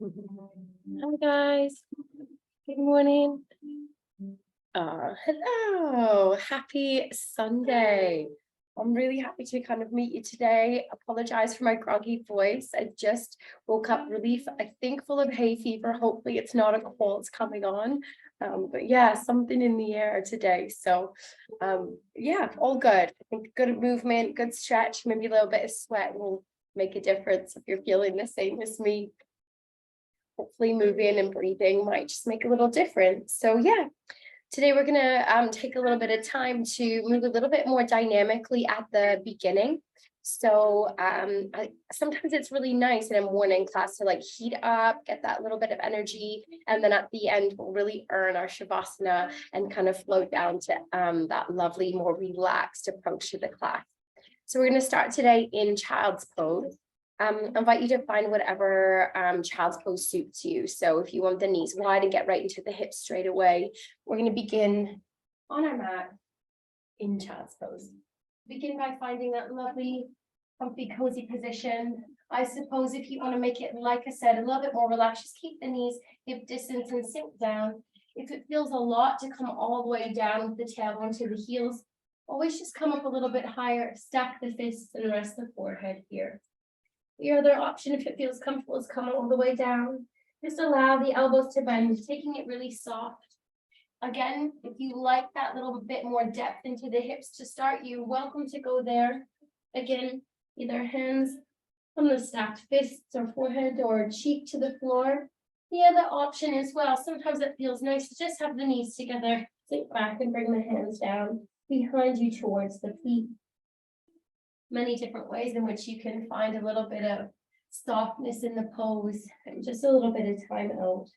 Hi guys, good morning. Hello, happy Sunday. I'm really happy to kind of meet you today. Apologize for my groggy voice. I just woke up really, I think, full of hay fever. Hopefully it's not a cold coming on. But yeah, something in the air today. So yeah, all good. I think good movement, good stretch, maybe a little bit of sweat will make a difference if you're feeling the same as me. Hopefully moving and breathing might just make a little difference. So yeah, today we're gonna take a little bit of time to move a little bit more dynamically at the beginning. So sometimes it's really nice in a morning class to like heat up, get that little bit of energy, and then at the end we'll really earn our shavasana and kind of float down to that lovely, more relaxed approach to the class. So we're going to start today in child's pose. Invite you to find whatever child's pose suits you. So if you want the knees wide and get right into the hips straight away, we're going to begin on our mat in child's pose. Begin by finding that lovely, comfy, cozy position. I suppose if you want to make it, like I said, a little bit more relaxed, just keep the knees hip distance and sink down. If it feels a lot to come all the way down with the tailbone to the heels, always just come up a little bit higher, stack the fists and rest the forehead here. The other option, if it feels comfortable, is come all the way down. Just allow the elbows to bend, taking it really soft. Again, if you like that little bit more depth into the hips to start, you're welcome to go there. Again, either hands on the stacked fists or forehead or cheek to the floor. The other option as well, sometimes it feels nice to just have the knees together, sink back and bring the hands down behind you towards the feet. Many different ways in which you can find a little bit of softness in the pose and just a little bit of time out.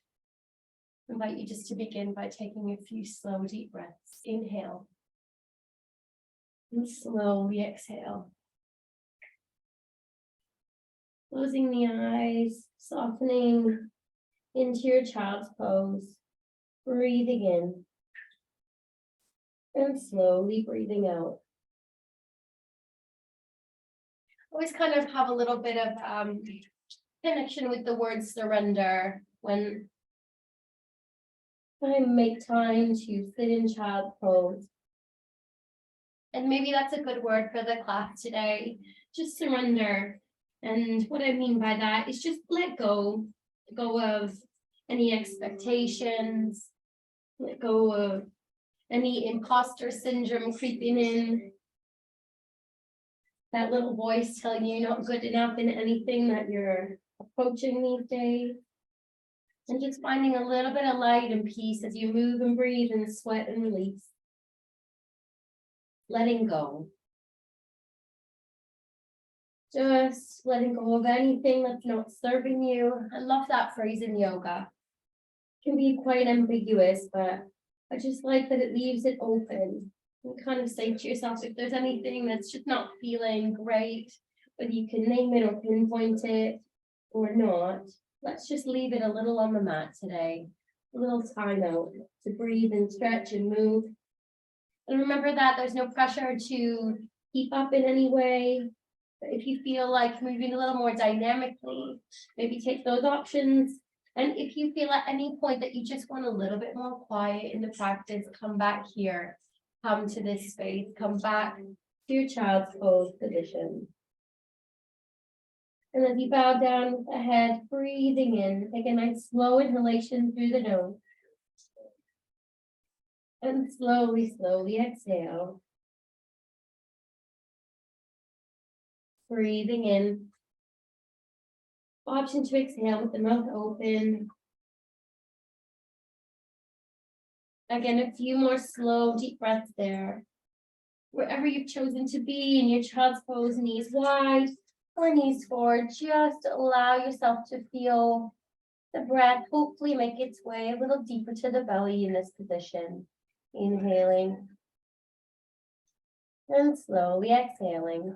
I invite you just to begin by taking a few slow, deep breaths. Inhale. And slowly exhale. Closing the eyes, softening into your child's pose. Breathing in. And slowly breathing out. Always kind of have a little bit of connection with the word surrender when I make time to sit in child pose. And maybe that's a good word for the class today. Just surrender. And what I mean by that is just let go of any expectations, let go of any imposter syndrome creeping in. That little voice telling you you're not good enough in anything that you're approaching these days. And just finding a little bit of light and peace as you move and breathe and sweat and release. Letting go. Just letting go of anything that's not serving you. I love that phrase in yoga. It can be quite ambiguous, but I just like that it leaves it open. And kind of say to yourself, if there's anything that's just not feeling great, whether you can name it or pinpoint it or not, let's just leave it a little on the mat today. A little time out to breathe and stretch and move. And remember that there's no pressure to keep up in any way. But if you feel like moving a little more dynamically, maybe take those options. And if you feel at any point that you just want a little bit more quiet in the practice, come back here. Come to this space, come back to your child's pose position. And as you bow down with the head, breathing in, take a nice slow inhalation through the nose. And slowly, slowly exhale. Breathing in. Option to exhale with the mouth open. Again, a few more slow, deep breaths there. Wherever you've chosen to be in your child's pose, knees wide or knees forward, just allow yourself to feel the breath hopefully make its way a little deeper to the belly in this position. Inhaling and slowly exhaling.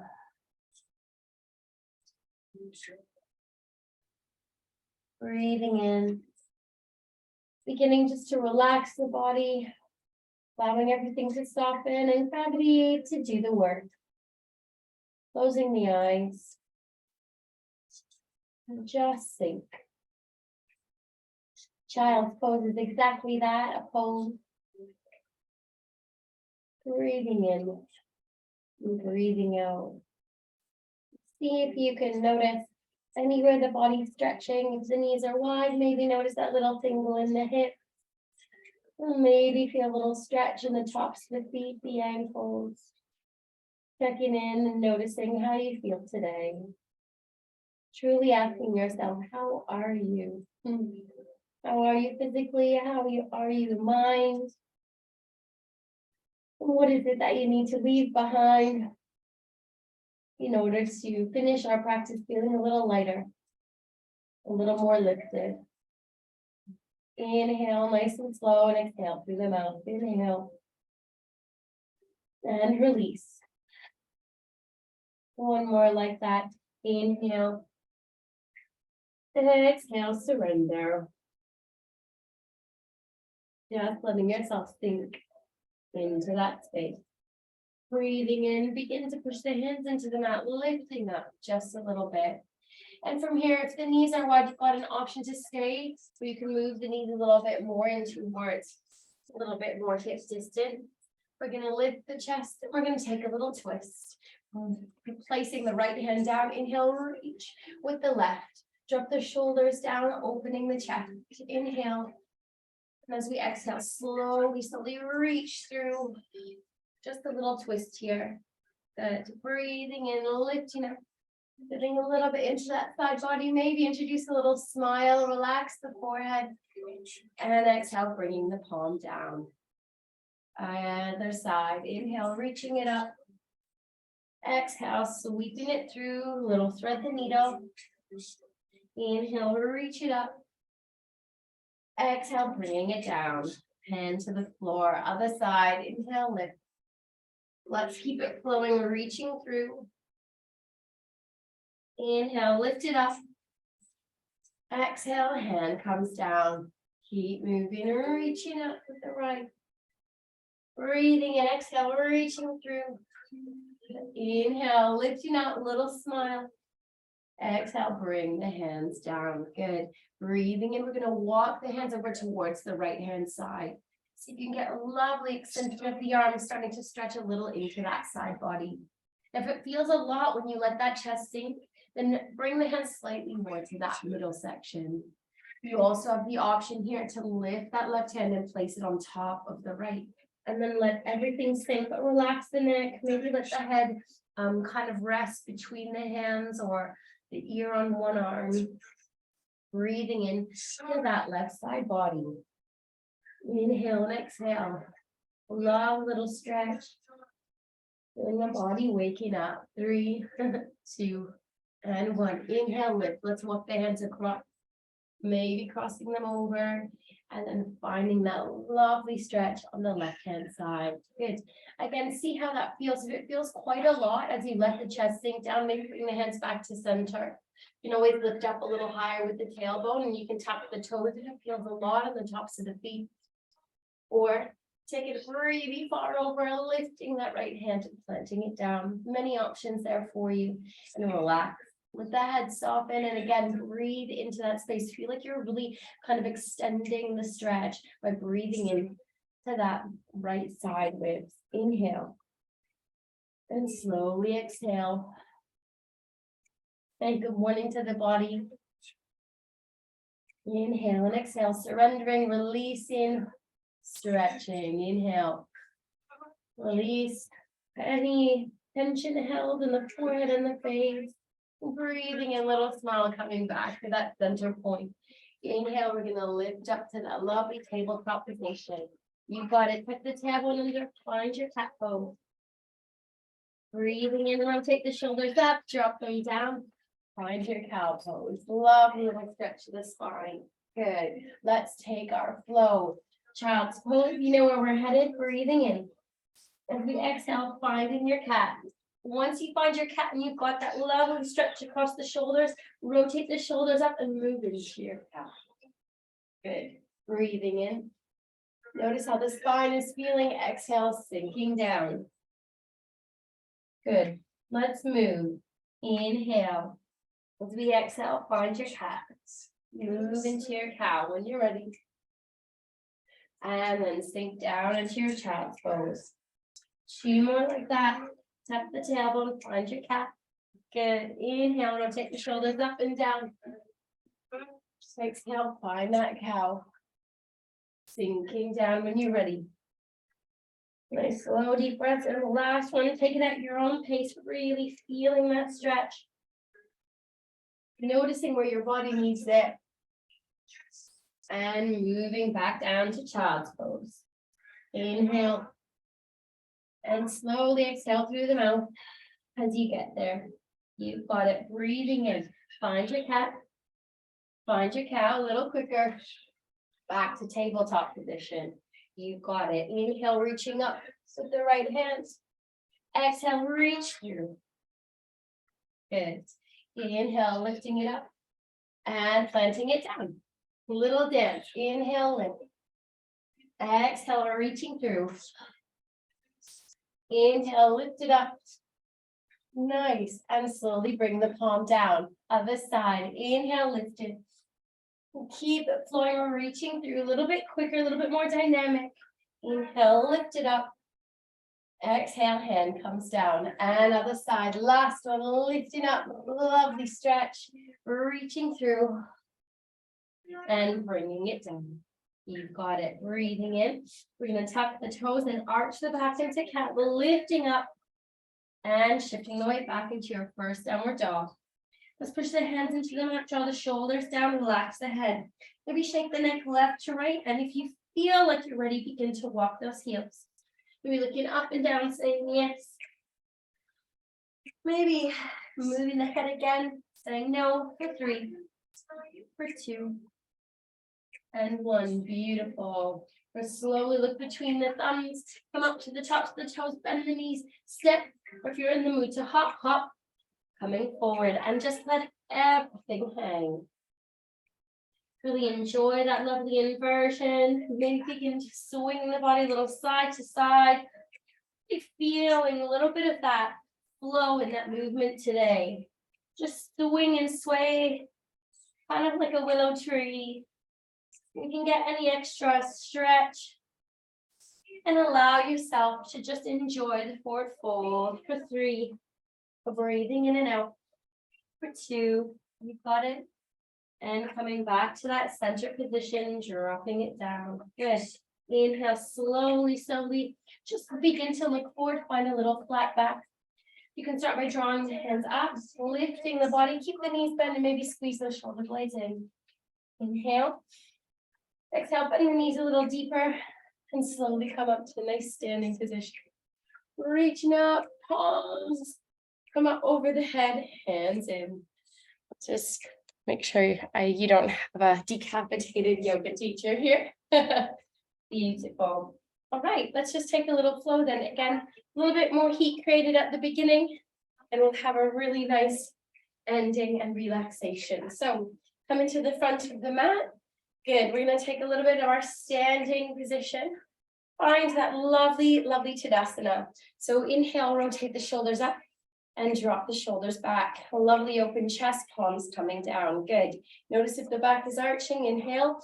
Breathing in. Beginning just to relax the body, allowing everything to soften and gravity to do the work. Closing the eyes. And just sink. Child's pose is exactly that, a pose. Breathing in and breathing out. See if you can notice anywhere the body's stretching. If the knees are wide, maybe notice that little tingle in the hip. Maybe feel a little stretch in the tops of the feet, the ankles. Checking in and noticing how you feel today. Truly asking yourself, how are you? How are you physically? Are you in mind? What is it that you need to leave behind in order to finish our practice feeling a little lighter, a little more lifted? Inhale nice and slow and exhale through the mouth. Inhale and release. One more like that. Inhale and exhale, surrender. Just letting yourself sink into that space. Breathing in, begin to push the hands into the mat, lifting up just a little bit. And from here, if the knees are wide, you've got an option to stay, so you can move the knees a little bit more in towards a little bit more hip distance. We're going to lift the chest, and we're going to take a little twist. Placing the right hand down, inhale, reach with the left. Drop the shoulders down, opening the chest. Inhale. And as we exhale, slowly reach through. Just a little twist here. Good. Breathing in, lifting up. Getting a little bit into that side body, maybe introduce a little smile, relax the forehead, and exhale, bringing the palm down. Other side, inhale, reaching it up. Exhale, sweeping it through, little thread the needle. Inhale, reach it up. Exhale, bringing it down. Hand to the floor, other side, inhale, lift. Let's keep it flowing, reaching through. Inhale, lift it up. Exhale, hand comes down. Keep moving, reaching up with the right. Breathing in, exhale, reaching through. Inhale, lifting up, little smile. Exhale, bring the hands down. Good. Breathing in, we're going to walk the hands over towards the right hand side. So you can get a lovely extension of the arms, starting to stretch a little into that side body. If it feels a lot when you let that chest sink, then bring the hands slightly more to that middle section. You also have the option here to lift that left hand and place it on top of the right. And then let everything sink, but relax the neck. Maybe let the head kind of rest between the hands or the ear on one arm. Breathing in to that left side body. Inhale and exhale. Long little stretch. Feeling the body waking up. 3, 2, and 1. Inhale, lift. Let's walk the hands across. Maybe crossing them over. And then finding that lovely stretch on the left-hand side. Good. Again, see how that feels. If it feels quite a lot as you let the chest sink down, maybe bring the hands back to center. You can always lift up a little higher with the tailbone, and you can tap the toes if it feels a lot on the tops of the feet. Or take it really far over, lifting that right hand and planting it down. Many options there for you. And relax. Let the head soften, and again, breathe into that space. Feel like you're really kind of extending the stretch by breathing in to that right side ribs. Inhale. And slowly exhale. And good morning to the body. Inhale and exhale, surrendering, releasing, stretching. Inhale. Release any tension held in the forehead and the face. Breathing in, little smile coming back to that center point. Inhale, we're going to lift up to that lovely tabletop position. You've got it. Put the tailbone under, find your cat pose. Breathing in, rotate the shoulders up, drop them down. Find your cow pose. Lovely little stretch to the spine. Good. Let's take our flow. Child's pose. You know where we're headed. Breathing in. As we exhale, finding your cat. Once you find your cat and you've got that lovely stretch across the shoulders, rotate the shoulders up and move into your cat. Good. Breathing in. Notice how the spine is feeling. Exhale, sinking down. Good. Let's move. Inhale. As we exhale, find your cat. Move into your cow when you're ready. And then sink down into your child's pose. 2 more like that. Tap the tailbone, find your cat. Good. Inhale, rotate the shoulders up and down. Just exhale, find that cow. Sinking down when you're ready. Nice slow deep breaths. And the last one, take it at your own pace, really feeling that stretch. Noticing where your body needs it. And moving back down to child's pose. Inhale. And slowly exhale through the mouth as you get there. You've got it. Breathing in. Find your cat. Find your cow a little quicker. Back to tabletop position. You've got it. Inhale, reaching up with the right hand. Exhale, reach through. Good. Inhale, lifting it up and planting it down. Little dance. Inhale, lift. Exhale, reaching through. Inhale, lift it up. Nice. And slowly bring the palm down. Other side. Inhale, lift it. Keep it flowing, reaching through a little bit quicker, a little bit more dynamic. Inhale, lift it up. Exhale, hand comes down. And other side. Last one, lifting up. Lovely stretch. Reaching through. And bringing it down. You've got it. Breathing in. We're going to tuck the toes and arch the back into cat. Lifting up. And shifting the weight back into your first downward dog. Let's push the hands into the mat, draw the shoulders down, relax the head. Maybe shake the neck left to right. And if you feel like you're ready, begin to walk those heels. Maybe looking up and down, saying yes. Maybe moving the head again, saying no for 3, for 2, and 1. Beautiful. We'll slowly look between the thumbs, come up to the tops of the toes, bend the knees, step. Or if you're in the mood to hop, hop. Coming forward and just let everything hang. Really enjoy that lovely inversion. Maybe begin to swing the body a little side to side. Be feeling a little bit of that flow in that movement today. Just swing and sway, kind of like a willow tree. You can get any extra stretch and allow yourself to just enjoy the forward fold for 3. Breathing in and out for 2. You've got it. And coming back to that center position, dropping it down. Good. Inhale, slowly, slowly. Just begin to look forward, find a little flat back. You can start by drawing the hands up, lifting the body, keep the knees bent, and maybe squeeze those shoulder blades in. Inhale. Exhale, bend the knees a little deeper, and slowly come up to a nice standing position. Reaching up, palms. Come up over the head, hands in. Just make sure you don't have a decapitated yoga teacher here. Beautiful. All right, let's just take a little flow then. Again, a little bit more heat created at the beginning, and we'll have a really nice ending and relaxation. So come into the front of the mat. Good. We're going to take a little bit of our standing position. Find that lovely, lovely Tadasana. So inhale, rotate the shoulders up. And drop the shoulders back. A lovely open chest, palms coming down. Good. Notice if the back is arching. Inhale.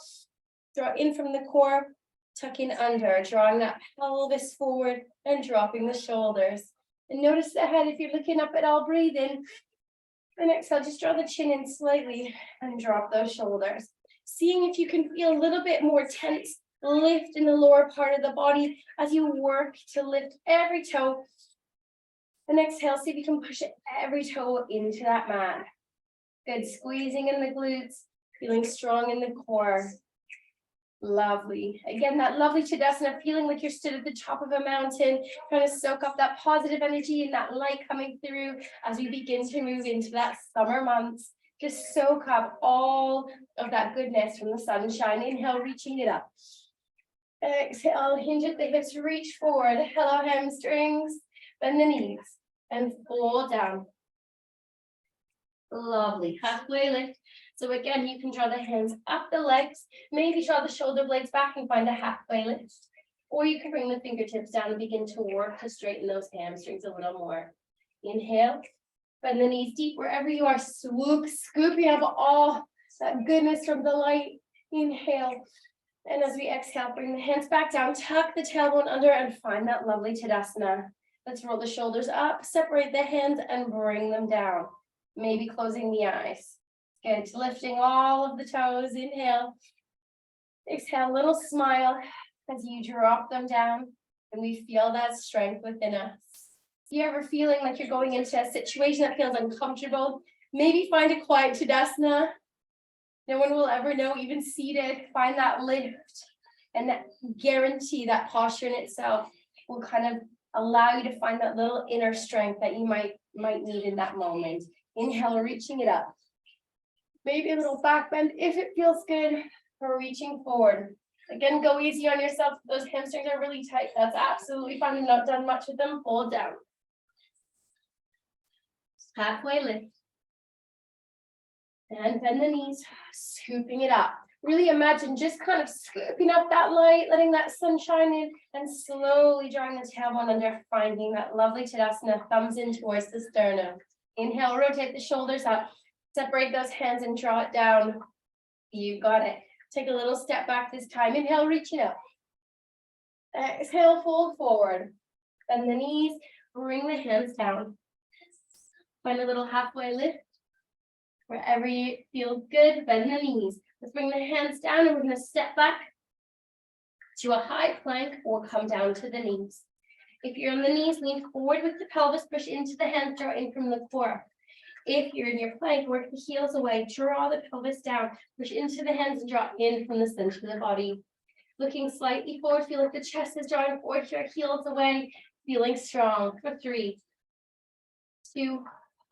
Draw in from the core. Tuck in under. Drawing that pelvis forward and dropping the shoulders. And notice the head. If you're looking up at all, breathe in. And exhale. Just draw the chin in slightly and drop those shoulders. Seeing if you can feel a little bit more tense lift in the lower part of the body as you work to lift every toe. And exhale, see if you can push every toe into that mat. Good, squeezing in the glutes, feeling strong in the core. Lovely. Again, that lovely Tadasana, feeling like you're stood at the top of a mountain, trying to soak up that positive energy and that light coming through as we begin to move into that summer months. Just soak up all of that goodness from the sunshine. Inhale, reaching it up. Exhale, hinge at the hips, reach forward. Hello, hamstrings. Bend the knees and fall down. Lovely. Halfway lift. So again, you can draw the hands up the legs, maybe draw the shoulder blades back and find a halfway lift. Or you can bring the fingertips down and begin to work to straighten those hamstrings a little more. Inhale, bend the knees deep wherever you are. Swoop, scooping up all that goodness from the light. Inhale. And as we exhale, bring the hands back down, tuck the tailbone under and find that lovely Tadasana. Let's roll the shoulders up, separate the hands and bring them down. Maybe closing the eyes. Good, lifting all of the toes, inhale. Exhale, a little smile as you drop them down and we feel that strength within us. If you're ever feeling like you're going into a situation that feels uncomfortable, maybe find a quiet Tadasana. No one will ever know, even seated, find that lift and that guarantee that posture in itself will kind of allow you to find that little inner strength that you might need in that moment. Inhale, reaching it up. Maybe a little back bend if it feels good, or reaching forward. Again, go easy on yourself. Those hamstrings are really tight. That's absolutely fine. I've not done much with them. Hold down. Halfway lift. And bend the knees, scooping it up. Really imagine just kind of scooping up that light, letting that sun shine in, and slowly drawing the tailbone under, finding that lovely Tadasana, thumbs in towards the sternum. Inhale, rotate the shoulders up, separate those hands and draw it down. You got it. Take a little step back this time. Inhale, reach it up. Exhale, fold forward. Bend the knees, bring the hands down. Find a little halfway lift. Wherever you feel good, bend the knees. Let's bring the hands down and we're going to step back to a high plank or come down to the knees. If you're on the knees, lean forward with the pelvis, push into the hands, draw in from the core. If you're in your plank, work the heels away, draw the pelvis down, push into the hands and draw in from the center of the body. Looking slightly forward, feel like the chest is drawing forward, your heels away, feeling strong for 3, 2,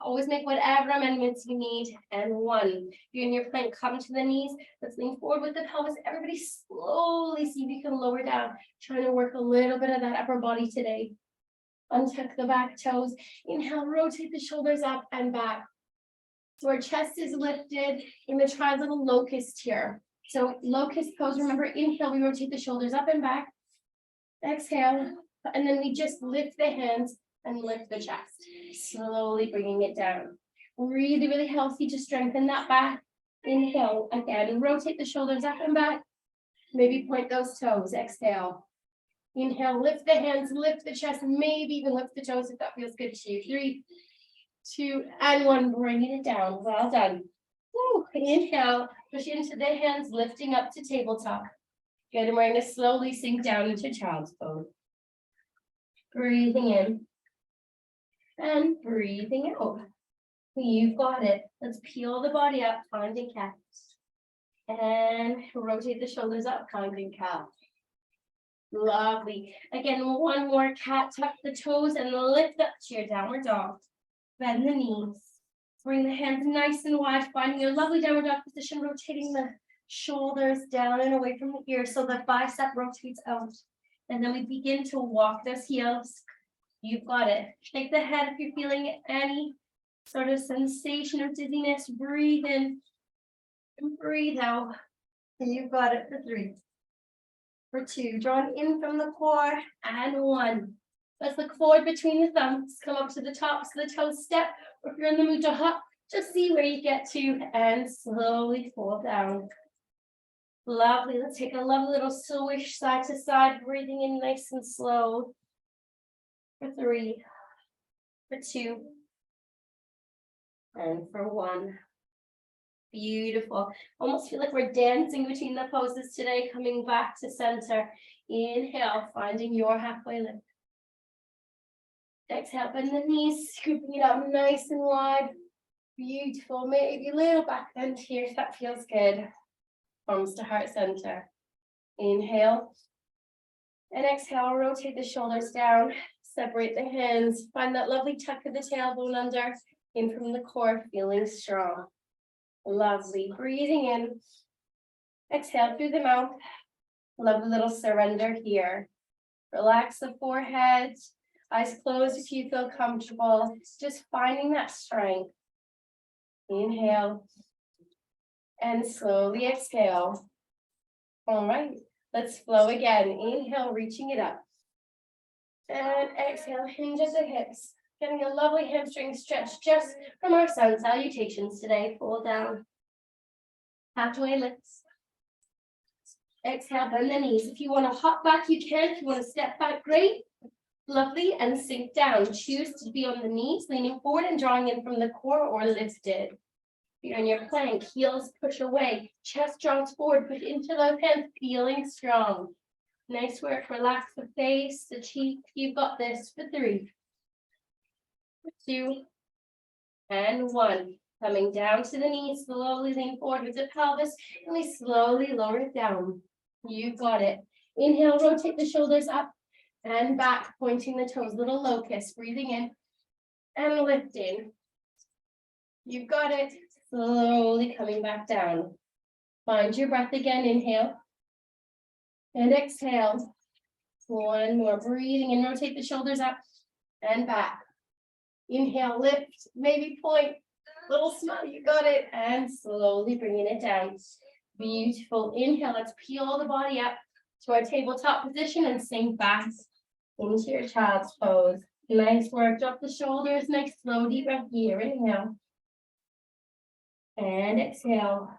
always make whatever amendments you need, and 1. If you're in your plank, come to the knees. Let's lean forward with the pelvis. Everybody slowly see if you can lower down. Trying to work a little bit of that upper body today. Untuck the back toes. Inhale, rotate the shoulders up and back. So our chest is lifted. We're going to try a little locust here. So locust pose, remember, inhale, we rotate the shoulders up and back. Exhale, and then we just lift the hands and lift the chest, slowly bringing it down. Really, really healthy to strengthen that back. Inhale again, and rotate the shoulders up and back. Maybe point those toes. Exhale. Inhale, lift the hands, lift the chest, maybe even lift the toes if that feels good to you. 3, 2, and 1. Bringing it down. Well done. Woo. Inhale, push into the hands, lifting up to tabletop. Good, and we're going to slowly sink down into child's pose. Breathing in. And breathing out. You've got it. Let's peel the body up, finding cat. And rotate the shoulders up, finding cat. Lovely. Again, 1 more cat. Tuck the toes and lift up to your downward dog. Bend the knees. Bring the hands nice and wide, finding your lovely downward dog position, rotating the shoulders down and away from the ear so the bicep rotates out. And then we begin to walk those heels. You've got it. Shake the head if you're feeling any sort of sensation of dizziness. Breathe in and breathe out. And you've got it for 3, for 2. Drawn in from the core, and 1. Let's look forward between the thumbs. Come up to the tops of the toes, step. Or if you're in the mood to hop, just see where you get to and slowly fold down. Lovely. Let's take a lovely little swish side to side, breathing in nice and slow. For 3, for 2, and for 1. Beautiful. Almost feel like we're dancing between the poses today, coming back to center. Inhale, finding your halfway lift. Exhale, bend the knees, scooping it up nice and wide. Beautiful. Maybe a little back bend here if that feels good. Palms to heart center. Inhale. And exhale, rotate the shoulders down. Separate the hands. Find that lovely tuck of the tailbone under. In from the core, feeling strong. Lovely. Breathing in. Exhale through the mouth. Lovely little surrender here. Relax the forehead. Eyes closed if you feel comfortable. Just finding that strength. Inhale. And slowly exhale. All right. Let's flow again. Inhale, reaching it up. And exhale, hinge at the hips. Getting a lovely hamstring stretch just from our sun salutations today. Fold down. Halfway lifts. Exhale, bend the knees. If you want to hop back, you can. If you want to step back, great. Lovely, and sink down. Choose to be on the knees, leaning forward and drawing in from the core, or lifted. If you're in your plank, heels push away, chest draws forward, push into those hands, feeling strong. Nice work, relax the face, the cheek. You've got this for 3, 2, and 1. Coming down to the knees, slowly lean forward with the pelvis, and we slowly lower it down. You got it. Inhale, rotate the shoulders up and back, pointing the toes, little locust, breathing in and lifting. You got it. Slowly coming back down. Find your breath again, inhale and exhale. 1 more, breathing in, rotate the shoulders up and back. Inhale, lift, maybe point, little smile, you got it, and slowly bringing it down. Beautiful. Inhale, let's peel the body up to our tabletop position and sink back into your child's pose. Nice work. Drop the shoulders. Nice slow deep breath here. Inhale. And exhale.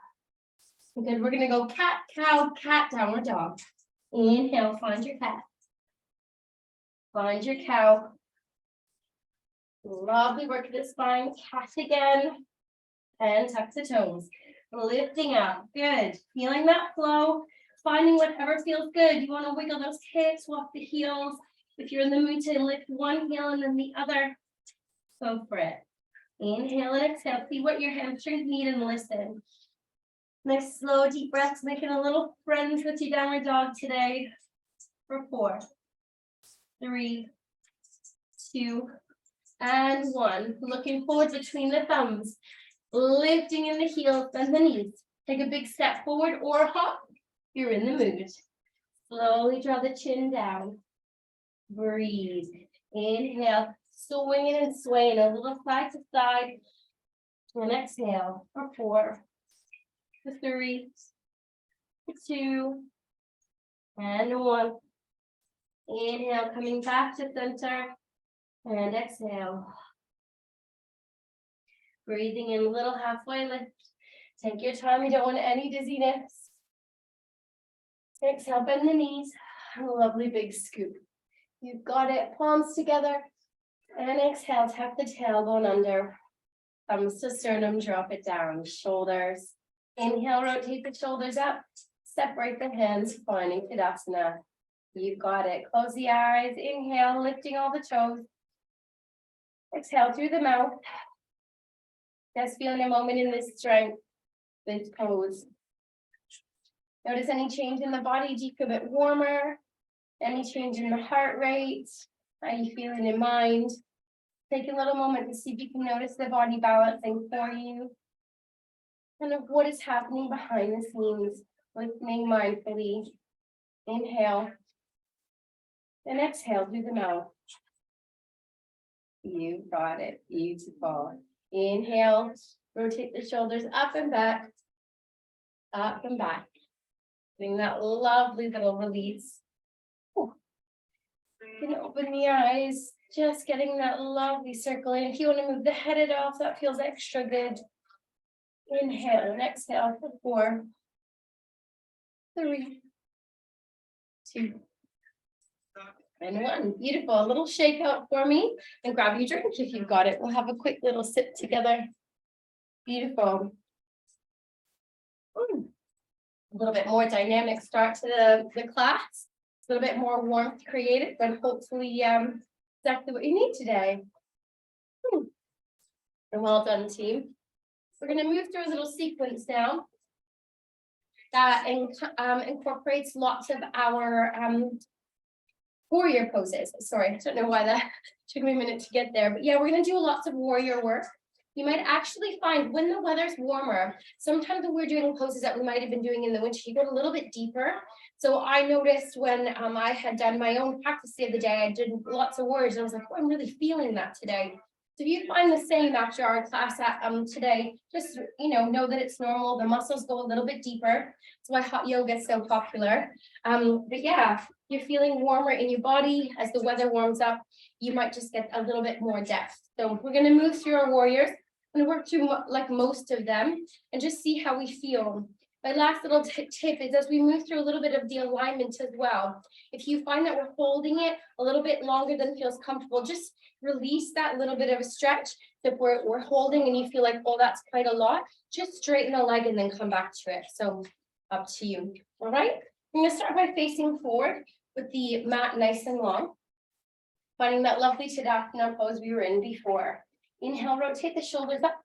Good. We're going to go cat, cow, cat, downward dog. Inhale. Find your cat. Find your cow. Lovely work of the spine. Cat again. And tuck the toes. Lifting up. Good. Feeling that flow. Finding whatever feels good. You want to wiggle those hips, walk the heels. If you're in the mood to lift one heel and then the other, go for it. Inhale and exhale. See what your hamstrings need and listen. Nice slow deep breaths, making a little friends with your downward dog today. For 4, 3, 2, and 1. Looking forward between the thumbs. Lifting in the heels, bend the knees. Take a big step forward or hop. You're in the mood. Slowly draw the chin down. Breathe. Inhale, swinging and swaying a little side to side. And exhale for 4, 3, 2, and 1. Inhale, coming back to center. And exhale. Breathing in, little halfway lift. Take your time, you don't want any dizziness. Exhale, bend the knees. A lovely big scoop. You've got it. Palms together. And exhale, tuck the tailbone under. Thumbs to sternum, drop it down. Shoulders. Inhale, rotate the shoulders up. Separate the hands, finding Tadasana. You've got it. Close the eyes. Inhale, lifting all the toes. Exhale through the mouth. Just feeling a moment in this strength, this pose. Notice any change in the body. Do you feel a bit warmer? Any change in the heart rate? How are you feeling in mind? Take a little moment to see if you can notice the body balancing for you. Kind of what is happening behind the scenes, listening mindfully. Inhale. And exhale through the mouth. You got it. Beautiful. Inhale. Rotate the shoulders up and back. Up and back. Getting that lovely little release. Ooh. You can open the eyes. Just getting that lovely circle in. If you want to move the head off, that feels extra good. Inhale and exhale for 4, 3, 2, and 1. Beautiful. A little shake out for me and grab your drink if you've got it. We'll have a quick little sip together. Beautiful. A little bit more dynamic start to the class. A little bit more warmth created, but hopefully exactly what you need today. And well done, team. We're going to move through a little sequence now that incorporates lots of our warrior poses. Sorry, I don't know why that took me a minute to get there, but yeah, we're going to do lots of warrior work. You might actually find when the weather's warmer, sometimes when we're doing poses that we might have been doing in the winter, you go a little bit deeper. So I noticed when I had done my own practice the other day, I did lots of warriors, and I was like, oh, I'm really feeling that today. So if you find the same after our class today, just know that it's normal. The muscles go a little bit deeper. That's why hot yoga is so popular. But yeah, you're feeling warmer in your body as the weather warms up. You might just get a little bit more depth. So we're going to move through our warriors and work through like most of them and just see how we feel. My last little tip is as we move through a little bit of the alignment as well. If you find that we're holding it a little bit longer than feels comfortable, just release that little bit of a stretch. If we're holding and you feel like, oh, that's quite a lot, just straighten the leg and then come back to it. So up to you. All right. I'm going to start by facing forward with the mat nice and long. Finding that lovely Tadasana pose we were in before. Inhale, rotate the shoulders up.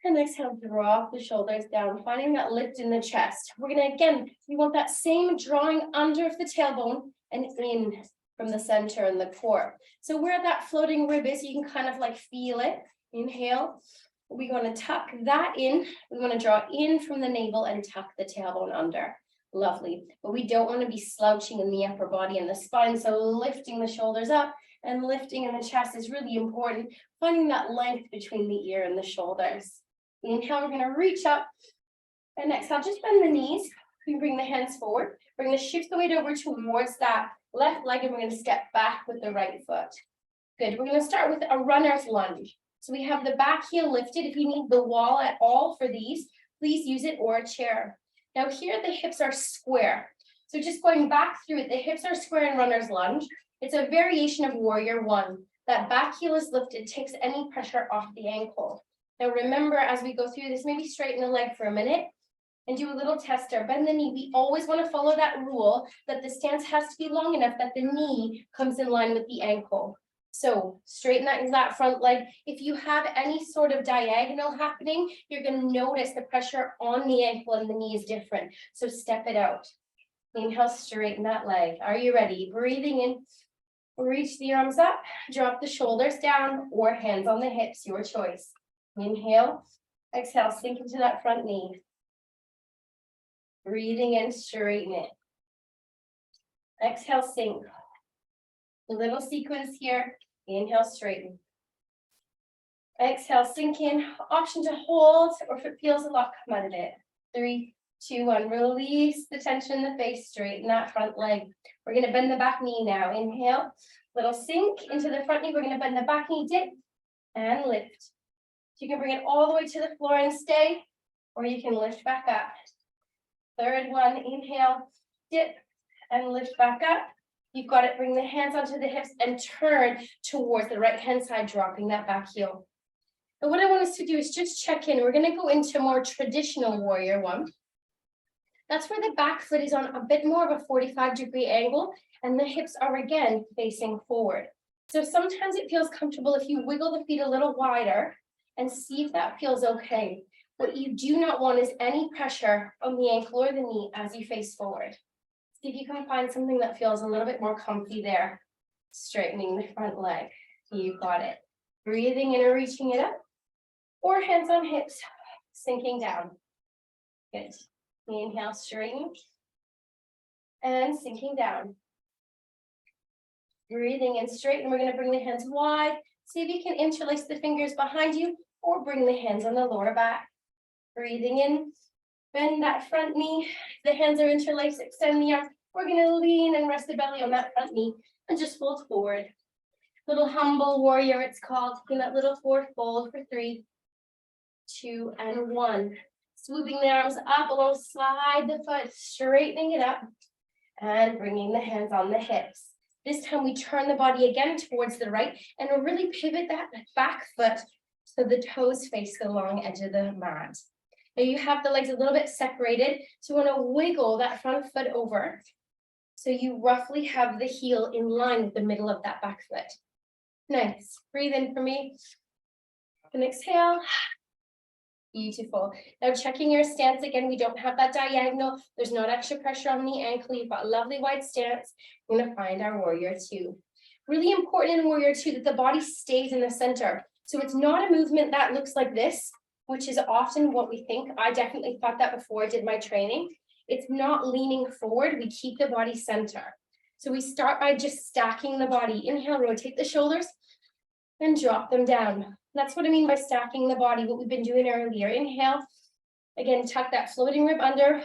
And exhale, drop the shoulders down, finding that lift in the chest. We're gonna, again, we want that same drawing under of the tailbone and in from the center and the core. So where that floating rib is, you can kind of like feel it. Inhale. We're gonna tuck that in. We wanna draw in from the navel and tuck the tailbone under. Lovely. But we don't wanna be slouching in the upper body and the spine. So lifting the shoulders up and lifting in the chest is really important. Finding that length between the ear and the shoulders. Inhale, we're going to reach up and exhale, just bend the knees. We bring the hands forward. We're going to shift the weight over towards that left leg and we're going to step back with the right foot. Good. We're going to start with a runner's lunge. So we have the back heel lifted. If you need the wall at all for these, please use it or a chair. Now here the hips are square. So just going back through it, the hips are square in runner's lunge. It's a variation of warrior one. That back heel is lifted, takes any pressure off the ankle. Now remember, as we go through this, maybe straighten the leg for a minute and do a little tester. Bend the knee. We always want to follow that rule that the stance has to be long enough that the knee comes in line with the ankle. So straighten that front leg. If you have any sort of diagonal happening, you're going to notice the pressure on the ankle and the knee is different. So step it out. Inhale, straighten that leg. Are you ready? Breathing in. Reach the arms up. Drop the shoulders down or hands on the hips, your choice. Inhale, exhale, sink into that front knee. Breathing in, straighten it. Exhale, sink. A little sequence here. Inhale, straighten. Exhale, sink in. Option to hold, or if it feels a lot, come out of it. 3, 2, 1. Release the tension in the face, straighten that front leg. We're going to bend the back knee now. Inhale, little sink into the front knee. We're going to bend the back knee, dip, and lift. You can bring it all the way to the floor and stay, or you can lift back up. Third one, inhale, dip, and lift back up. You've got it, bring the hands onto the hips and turn towards the right-hand side, dropping that back heel. And what I want us to do is just check in. We're gonna go into more traditional warrior one. That's where the back foot is on a bit more of a 45-degree angle, and the hips are again facing forward. So sometimes it feels comfortable if you wiggle the feet a little wider and see if that feels okay. What you do not want is any pressure on the ankle or the knee as you face forward. See if you can find something that feels a little bit more comfy there. Straightening the front leg. You got it. Breathing in or reaching it up. Or hands on hips, sinking down. Good. Inhale, straighten. And sinking down. Breathing in, straighten. We're going to bring the hands wide. See if you can interlace the fingers behind you or bring the hands on the lower back. Breathing in, bend that front knee. The hands are interlaced, extend the arms. We're going to lean and rest the belly on that front knee and just fold forward. Little humble warrior, it's called. Taking that little forward fold for 3, 2, and 1. Swooping the arms up alongside the foot, straightening it up and bringing the hands on the hips. This time we turn the body again towards the right and we'll really pivot that back foot so the toes face the long edge of the mat. Now you have the legs a little bit separated, so you want to wiggle that front foot over so you roughly have the heel in line with the middle of that back foot. Nice. Breathe in for me. And exhale. Beautiful. Now checking your stance again, we don't have that diagonal. There's not extra pressure on the ankle. You've got a lovely wide stance. We're going to find our warrior two. Really important in warrior two that the body stays in the center. So it's not a movement that looks like this, which is often what we think. I definitely thought that before I did my training. It's not leaning forward. We keep the body center. So we start by just stacking the body. Inhale, rotate the shoulders and drop them down. That's what I mean by stacking the body, what we've been doing earlier. Inhale, again, tuck that floating rib under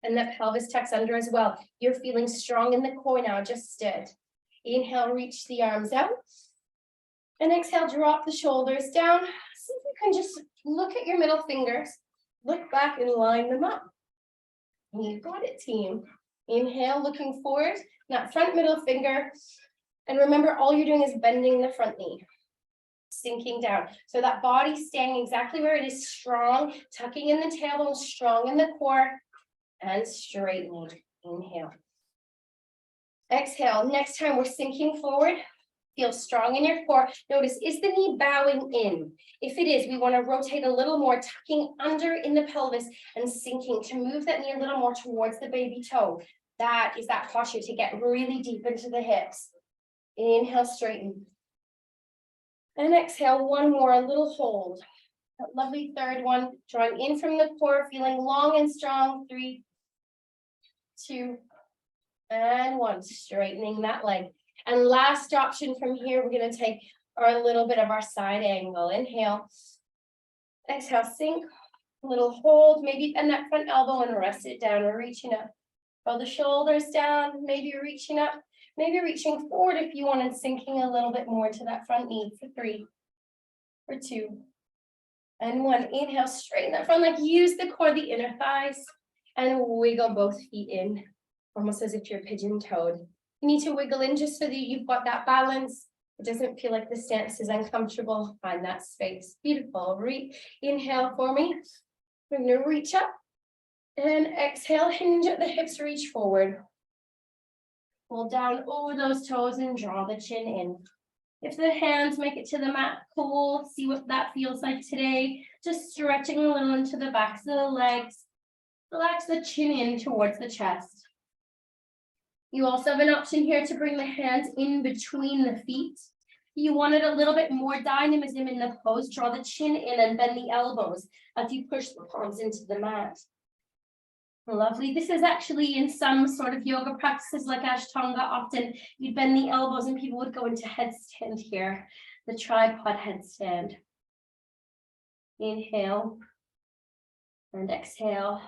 and that pelvis tucks under as well. You're feeling strong in the core now, just did. Inhale, reach the arms out. And exhale, drop the shoulders down. See if you can just look at your middle fingers, look back and line them up. You got it, team. Inhale, looking forward, that front middle finger. And remember, all you're doing is bending the front knee, sinking down. So that body staying exactly where it is, strong, tucking in the tailbone, strong in the core, and straightening. Inhale. Exhale. Next time we're sinking forward. Feel strong in your core. Notice, is the knee bowing in? If it is, we want to rotate a little more, tucking under in the pelvis and sinking to move that knee a little more towards the baby toe. That is that posture to get really deep into the hips. Inhale, straighten. And exhale, one more, a little hold. That lovely third one, drawing in from the core, feeling long and strong. 3, 2, and 1. Straightening that leg. And last option from here, we're going to take our little bit of our side angle. Inhale. Exhale, sink. A little hold. Maybe bend that front elbow and rest it down. We're reaching up. Roll the shoulders down. Maybe you're reaching up. Maybe reaching forward if you want, and sinking a little bit more to that front knee for 3, for 2, and 1. Inhale, straighten that front leg. Use the core, the inner thighs, and wiggle both feet in, almost as if you're pigeon-toed. You need to wiggle in just so that you've got that balance. It doesn't feel like the stance is uncomfortable. Find that space. Beautiful. Inhale for me. We're going to reach up and exhale, hinge at the hips, reach forward. Pull down over those toes and draw the chin in. If the hands make it to the mat, cool. See what that feels like today. Just stretching a little into the backs of the legs. Relax the chin in towards the chest. You also have an option here to bring the hands in between the feet. You wanted a little bit more dynamism in the pose. Draw the chin in and bend the elbows as you push the palms into the mat. Lovely. This is actually in some sort of yoga practices like Ashtanga. Often you'd bend the elbows and people would go into headstand here, the tripod headstand. Inhale and exhale.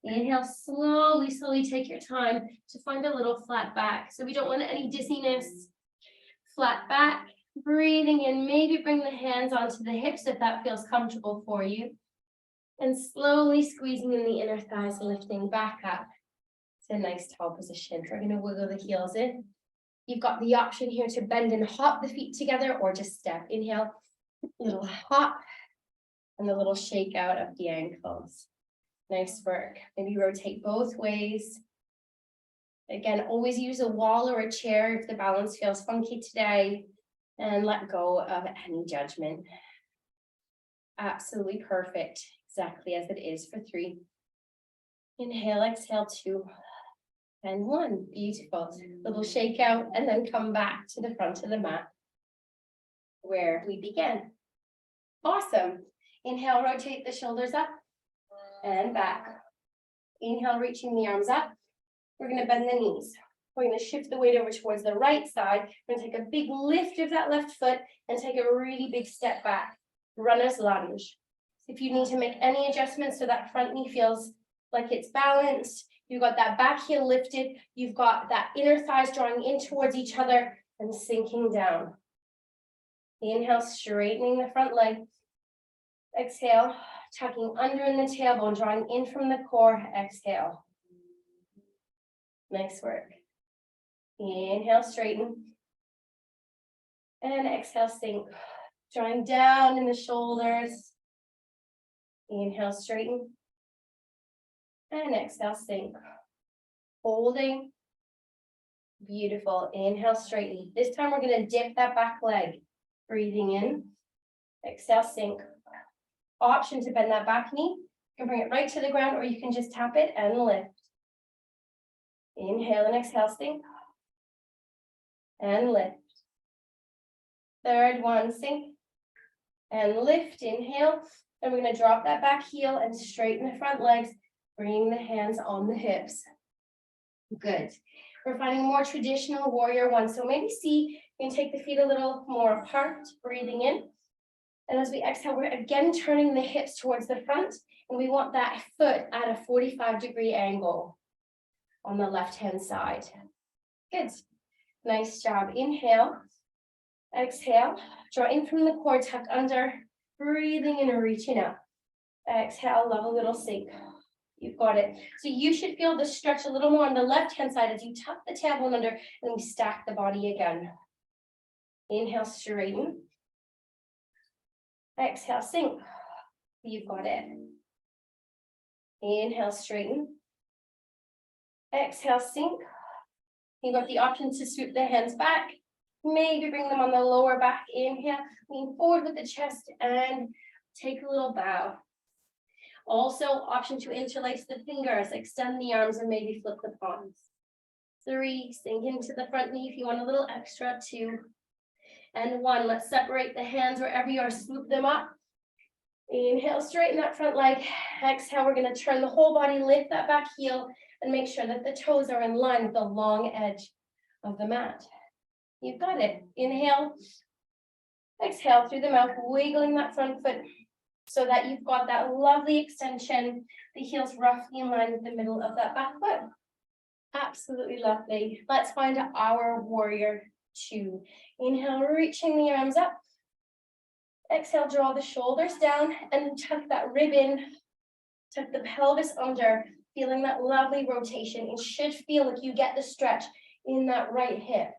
Inhale, slowly, slowly take your time to find a little flat back. So we don't want any dizziness. Flat back, breathing in, maybe bring the hands onto the hips if that feels comfortable for you. And slowly squeezing in the inner thighs, lifting back up. It's a nice tall position. We're going to wiggle the heels in. You've got the option here to bend and hop the feet together or just step. Inhale, little hop, and a little shake out of the ankles. Nice work. Maybe rotate both ways. Again, always use a wall or a chair if the balance feels funky today, and let go of any judgment. Absolutely perfect. Exactly as it is for 3. Inhale, exhale, 2, and 1. Beautiful. Little shake out and then come back to the front of the mat where we began. Awesome. Inhale, rotate the shoulders up and back. Inhale, reaching the arms up. We're going to bend the knees. We're going to shift the weight over towards the right side. We're going to take a big lift of that left foot and take a really big step back. Runner's lunge. If you need to make any adjustments so that front knee feels like it's balanced, you've got that back heel lifted, you've got that inner thighs drawing in towards each other and sinking down. Inhale, straightening the front leg. Exhale, tucking under in the tailbone, drawing in from the core. Exhale. Nice work. Inhale, straighten. And exhale, sink. Drawing down in the shoulders. Inhale, straighten. And exhale, sink. Holding. Beautiful. Inhale, straighten. This time we're going to dip that back leg. Breathing in. Exhale, sink. Option to bend that back knee. You can bring it right to the ground or you can just tap it and lift. Inhale and exhale, sink. And lift. Third one, sink. And lift. Inhale. And we're going to drop that back heel and straighten the front legs, bringing the hands on the hips. Good. We're finding more traditional warrior one. So maybe see, you can take the feet a little more apart, breathing in. And as we exhale, we're again turning the hips towards the front. And we want that foot at a 45-degree angle on the left-hand side. Good. Nice job. Inhale. Exhale. Draw in from the core, tuck under. Breathing in and reaching up. Exhale, level little sink. You've got it. So you should feel the stretch a little more on the left-hand side as you tuck the tailbone under and we stack the body again. Inhale, straighten. Exhale, sink. You've got it. Inhale, straighten. Exhale, sink. You've got the option to swoop the hands back. Maybe bring them on the lower back. Inhale, lean forward with the chest and take a little bow. Also, option to interlace the fingers, extend the arms, and maybe flip the palms. 3, sink into the front knee if you want a little extra. 2, and 1. Let's separate the hands wherever you are, swoop them up. Inhale, straighten that front leg. Exhale, we're going to turn the whole body, lift that back heel, and make sure that the toes are in line with the long edge of the mat. You've got it. Inhale, exhale through the mouth, wiggling that front foot so that you've got that lovely extension, the heels roughly in line with the middle of that back foot. Absolutely lovely. Let's find our warrior 2. Inhale, reaching the arms up. Exhale, draw the shoulders down and tuck that rib in. Tuck the pelvis under, feeling that lovely rotation. It should feel like you get the stretch in that right hip.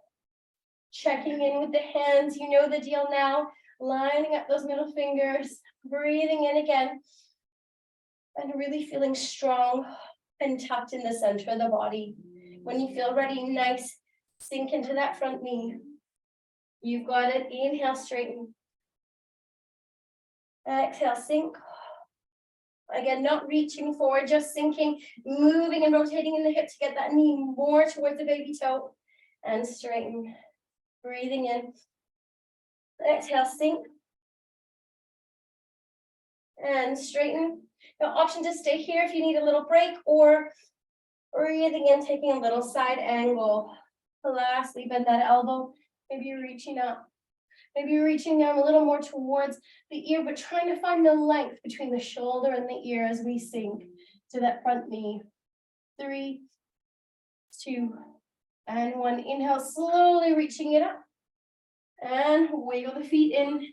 Checking in with the hands, you know the deal now. Lining up those middle fingers, breathing in again, and really feeling strong and tucked in the center of the body. When you feel ready, nice, sink into that front knee. You've got it. Inhale, straighten. Exhale, sink. Again, not reaching forward, just sinking, moving and rotating in the hip to get that knee more towards the baby toe. And straighten. Breathing in. Exhale, sink. And straighten. Now, option to stay here if you need a little break, or breathing in, taking a little side angle. Lastly, bend that elbow. Maybe you're reaching up. Maybe you're reaching down a little more towards the ear, but trying to find the length between the shoulder and the ear as we sink to that front knee. 3, 2, and 1. Inhale, slowly reaching it up. And wiggle the feet in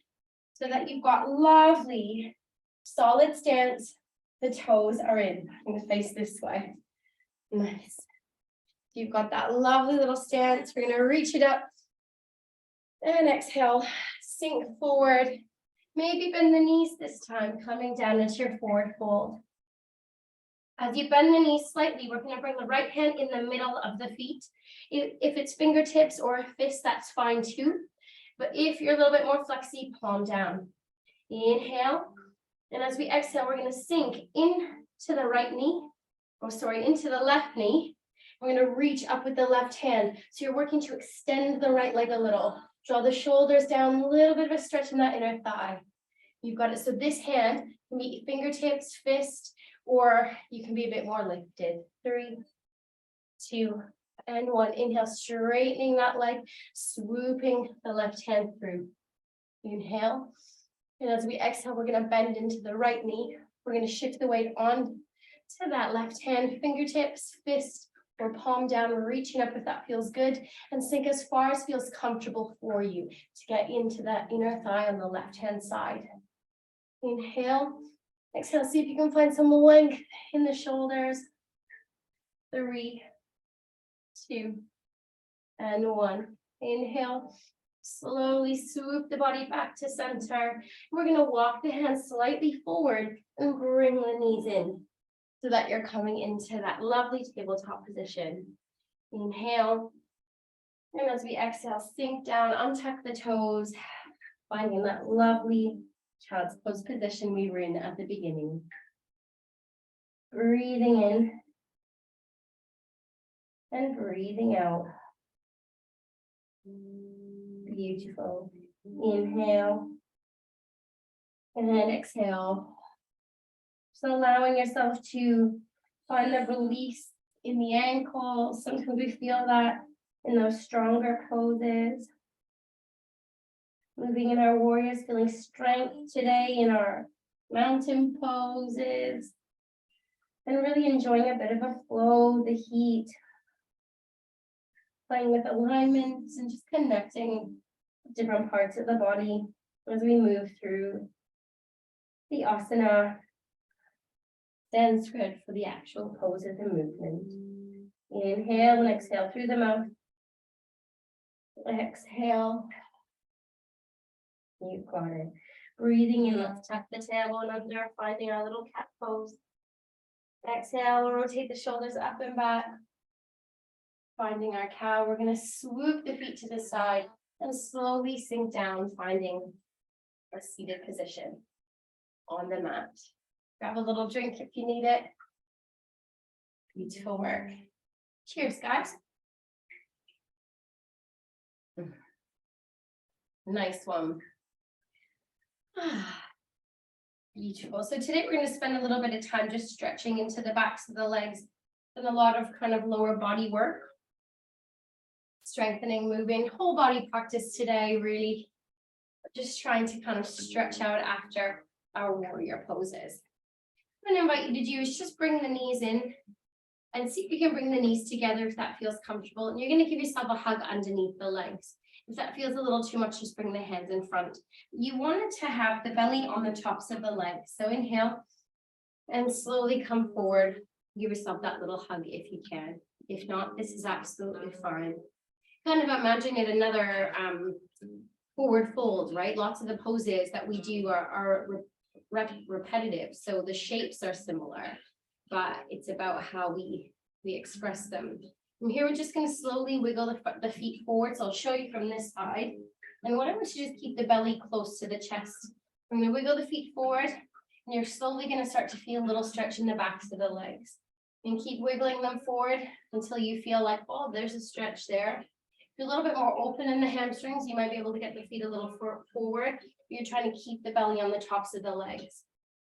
so that you've got lovely, solid stance. The toes are in. I'm going to face this way. Nice. You've got that lovely little stance. We're going to reach it up. And exhale, sink forward. Maybe bend the knees this time, coming down into your forward fold. As you bend the knees slightly, we're going to bring the right hand in the middle of the feet. If it's fingertips or a fist, that's fine too. But if you're a little bit more flexy, palm down. Inhale. And as we exhale, we're going to sink into the right knee. Into the left knee. We're going to reach up with the left hand. So you're working to extend the right leg a little. Draw the shoulders down, a little bit of a stretch in that inner thigh. You've got it. So this hand can be fingertips, fist, or you can be a bit more lifted. 3, 2, and 1. Inhale, straightening that leg, swooping the left hand through. Inhale. And as we exhale, we're going to bend into the right knee. We're going to shift the weight on to that left hand, fingertips, fist, or palm down. We're reaching up if that feels good, and sink as far as feels comfortable for you to get into that inner thigh on the left-hand side. Inhale. Exhale, see if you can find some length in the shoulders. 3, 2, and 1. Inhale. Slowly swoop the body back to center. We're going to walk the hands slightly forward and bring the knees in so that you're coming into that lovely tabletop position. Inhale. And as we exhale, sink down, untuck the toes, finding that lovely child's pose position we were in at the beginning. Breathing in and breathing out. Beautiful. Inhale and then exhale. So allowing yourself to find the release in the ankles. Sometimes we feel that in those stronger poses. Moving in our warriors, feeling strength today in our mountain poses. And really enjoying a bit of a flow, the heat. Playing with alignments and just connecting different parts of the body as we move through the asana. Then spread for the actual poses and movement. Inhale and exhale through the mouth. Exhale. You've got it. Breathing in, let's tuck the tailbone under, finding our little cat pose. Exhale, rotate the shoulders up and back. Finding our cow, we're going to swoop the feet to the side and slowly sink down, finding a seated position on the mat. Grab a little drink if you need it. Beautiful work. Cheers, guys. Nice one. Beautiful. So today we're going to spend a little bit of time just stretching into the backs of the legs and a lot of kind of lower body work. Strengthening, moving, whole body practice today, really. Just trying to kind of stretch out after our warrior poses. I'm going to invite you to do is just bring the knees in and see if you can bring the knees together if that feels comfortable. And you're going to give yourself a hug underneath the legs. If that feels a little too much, just bring the hands in front. You want to have the belly on the tops of the legs. So inhale and slowly come forward. Give yourself that little hug if you can. If not, this is absolutely fine. Kind of imagine it another forward fold, right? Lots of the poses that we do are repetitive. So the shapes are similar, but it's about how we express them. From here, we're just going to slowly wiggle the feet forward. So I'll show you from this side. And what I want you to just keep the belly close to the chest. I'm going to wiggle the feet forward, and you're slowly going to start to feel a little stretch in the backs of the legs. And keep wiggling them forward until you feel like, oh, there's a stretch there. If you're a little bit more open in the hamstrings, you might be able to get the feet a little forward. You're trying to keep the belly on the tops of the legs.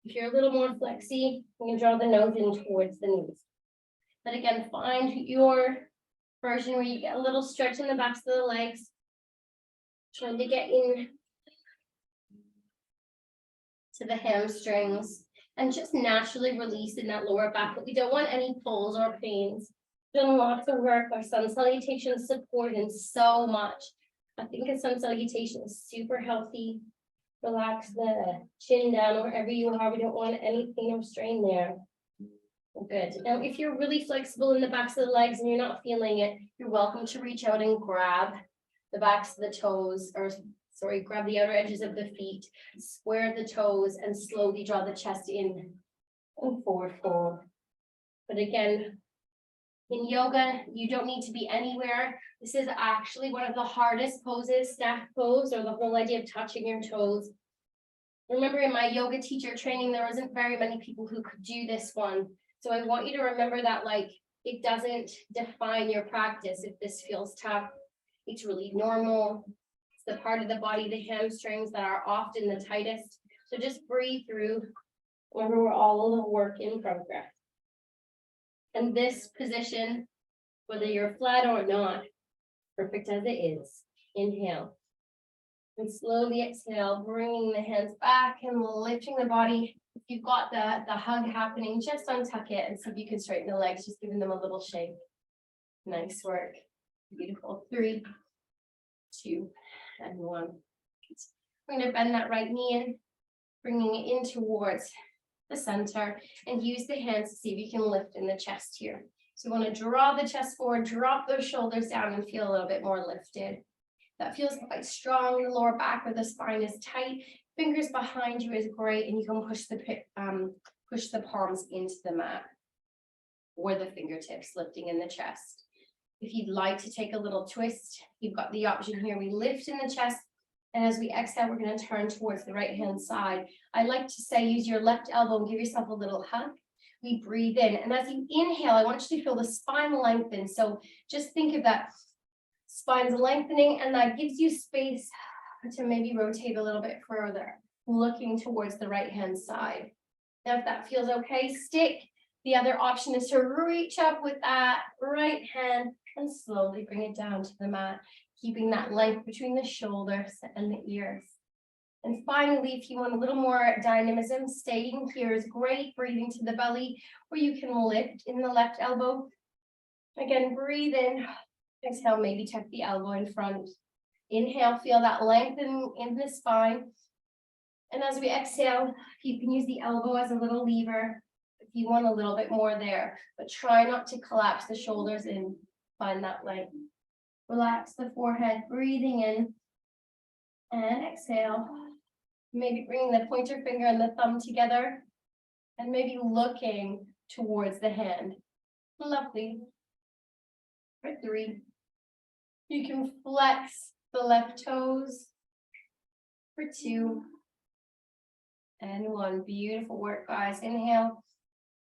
If you're a little more flexy, you can draw the nose in towards the knees. But again, find your version where you get a little stretch in the backs of the legs. Trying to get in to the hamstrings and just naturally release in that lower back. But we don't want any pulls or pains. Done lots of work. Our sun salutation supporting so much. I think a sun salutation is super healthy. Relax the chin down wherever you are. We don't want any pain or strain there. Good. Now, if you're really flexible in the backs of the legs and you're not feeling it, you're welcome to reach out and grab the backs of the toes, or sorry, grab the outer edges of the feet, square the toes, and slowly draw the chest in and forward fold. But again, in yoga, you don't need to be anywhere. This is actually one of the hardest poses, staff pose, or the whole idea of touching your toes. Remember, in my yoga teacher training, there wasn't very many people who could do this one. So I want you to remember that, like, it doesn't define your practice if this feels tough. It's really normal. It's the part of the body, the hamstrings, that are often the tightest. So just breathe through. Remember, we're all a work in progress. And this position, whether you're flat or not, perfect as it is. Inhale. And slowly exhale, bringing the hands back and lifting the body. If you've got the hug happening, just untuck it and see if you can straighten the legs, just giving them a little shake. Nice work. Beautiful. 3, 2, and 1. We're going to bend that right knee in, bringing it in towards the center, and use the hands to see if you can lift in the chest here. So you want to draw the chest forward, drop those shoulders down, and feel a little bit more lifted. That feels quite strong. The lower back where the spine is tight. Fingers behind you is great, and you can push the palms into the mat, or the fingertips lifting in the chest. If you'd like to take a little twist, you've got the option here. We lift in the chest, and as we exhale, we're going to turn towards the right hand side. I like to say, use your left elbow and give yourself a little hug. We breathe in, and as you inhale, I want you to feel the spine lengthen. So just think of that spine's lengthening, and that gives you space to maybe rotate a little bit further, looking towards the right hand side. Now, if that feels okay, stick. The other option is to reach up with that right hand and slowly bring it down to the mat, keeping that length between the shoulders and the ears. And finally, if you want a little more dynamism, staying here is great. Breathing to the belly, or you can lift in the left elbow. Again, breathe in. Exhale, maybe tuck the elbow in front. Inhale, feel that lengthen in the spine. And as we exhale, you can use the elbow as a little lever. If you want a little bit more there, but try not to collapse the shoulders in. Find that length. Relax the forehead, breathing in and exhale. Maybe bringing the pointer finger and the thumb together and maybe looking towards the hand. Lovely. For 3. You can flex the left toes. For 2. And 1. Beautiful work, guys. Inhale.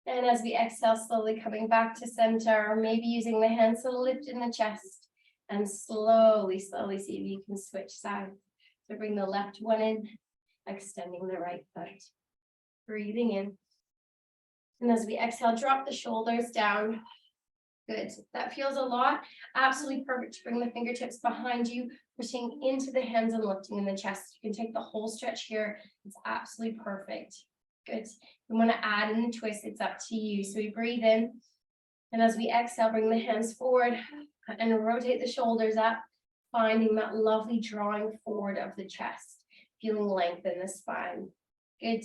And as we exhale, slowly coming back to center, maybe using the hands to lift in the chest and slowly see if you can switch sides. So bring the left one in, extending the right foot. Breathing in. And as we exhale, drop the shoulders down. Good. That feels a lot. Absolutely perfect to bring the fingertips behind you, pushing into the hands and lifting in the chest. You can take the whole stretch here. It's absolutely perfect. Good. You want to add in the twist. It's up to you. So we breathe in. And as we exhale, bring the hands forward and rotate the shoulders up, finding that lovely drawing forward of the chest, feeling length in the spine. Good.